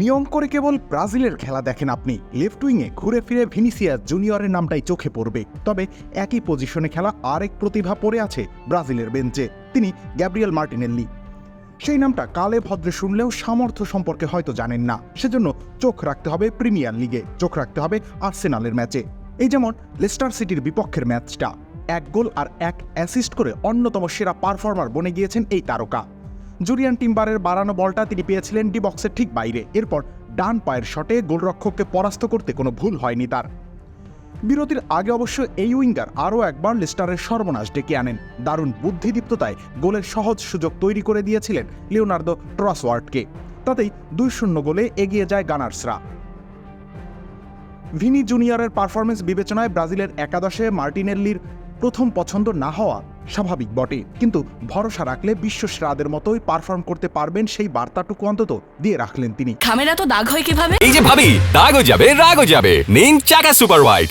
নিয়ম করে কেবল ব্রাজিলের খেলা দেখেন আপনি, লেফট উইংয়ে ঘুরে ফিরে ভিনিসিয়াস জুনিয়রের নামটাই চোখে পড়বে। তবে একই পজিশনে খেলা আরেক প্রতিভা পড়ে আছে ব্রাজিলের বেঞ্চে, তিনি গ্যাব্রিয়েল মার্টিনেল্লি। সেই নামটা কালে ভদ্রে শুনলেও সামর্থ্য সম্পর্কে হয়তো জানেন না, সেজন্য চোখ রাখতে হবে প্রিমিয়ার লিগে, চোখ রাখতে হবে আর্সেনালের ম্যাচে। এই যেমন লেস্টার সিটির বিপক্ষের ম্যাচটা, 1 গোল আর 1 অ্যাসিস্ট করে অন্যতম সেরা পারফর্মার বনে গিয়েছেন এই তারকা। জুরিয়ান টিম্বারের বাড়ানো বলটা তিনি পেয়েছিলেন ডি বক্সের ঠিক বাইরে, এরপর ডান পায়ের শটে গোলরক্ষককে পরাস্ত করতে কোনো ভুল হয়নি তার। বিরতির আগে অবশ্য এই উইঙ্গার আরও একবার লেস্টারের সর্বনাশ ডেকে আনেন, দারুণ বুদ্ধিদীপ্ততায় গোলের সহজ সুযোগ তৈরি করে দিয়েছিলেন লিওনার্দো ট্রসওয়ার্ডকে। তাতেই 2-0 গোলে এগিয়ে যায় গানার্সরা। ভিনি জুনিয়রের পারফরমেন্স বিবেচনায় ব্রাজিলের একাদশে মার্টিনেল্লির প্রথম পছন্দ না হওয়া স্বাভাবিক বটে, কিন্তু ভরসা রাখলে বিশ্বসেরাদের মতোই পারফর্ম করতে পারবেন সেই বার্তাটুকু অন্তত দিয়ে রাখলেন তিনি। খামেরা তো দাগ হয় কিভাবে? এই যে ভাবি, দাগও যাবে রাগও যাবে, নিন চাকা সুপার হোয়াইট।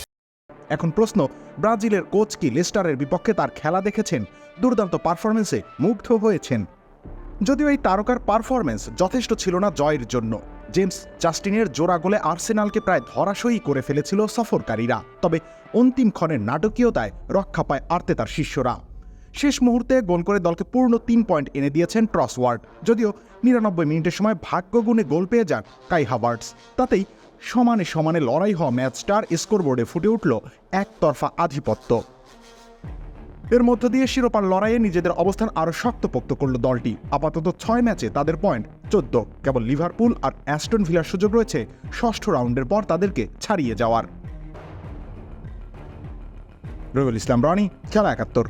এখন প্রশ্ন, ব্রাজিলের কোচ কি লেস্টারের বিপক্ষে তার খেলা দেখেছেন? দুর্দান্ত পারফরমেন্সে মুগ্ধ হয়েছেন। যদিও এই তারকার পারফরমেন্স যথেষ্ট ছিল না জয়ের জন্য। জেমস জাস্টিনের জোড়া গোলে আর্সেনালকে প্রায় ধরাশয়ী করে ফেলেছিল সফরকারীরা, তবে অন্তিম ক্ষণের নাটকীয়তায় রক্ষা পায় আর্তেতার শিষ্যরা। শেষ মুহূর্তে গোল করে দলকে পূর্ণ 3 পয়েন্ট এনে দিয়েছেন ট্রসওয়ার্ড, যদিও 99 মিনিটের সময় ভাগ্যগুণে গোল পেয়ে যান কাই হাভার্টস। তাতেই সমানে সমানে লড়াই হওয়া ম্যাচটার স্কোরবোর্ডে ফুটে উঠল একতরফা আধিপত্য। এর মধ্য দিয়ে শিরোপার লড়াইয়ে নিজেদের অবস্থান আরও শক্তপোক্ত করল দলটি। আপাতত 6 ম্যাচে তাদের পয়েন্ট 14, কেবল লিভারপুল আর অ্যাস্টন ভিলার সুযোগ রয়েছে ষষ্ঠ রাউন্ডের পর তাদেরকে ছাড়িয়ে যাওয়ার। রবিউল ইসলাম রনি, খেলা 71।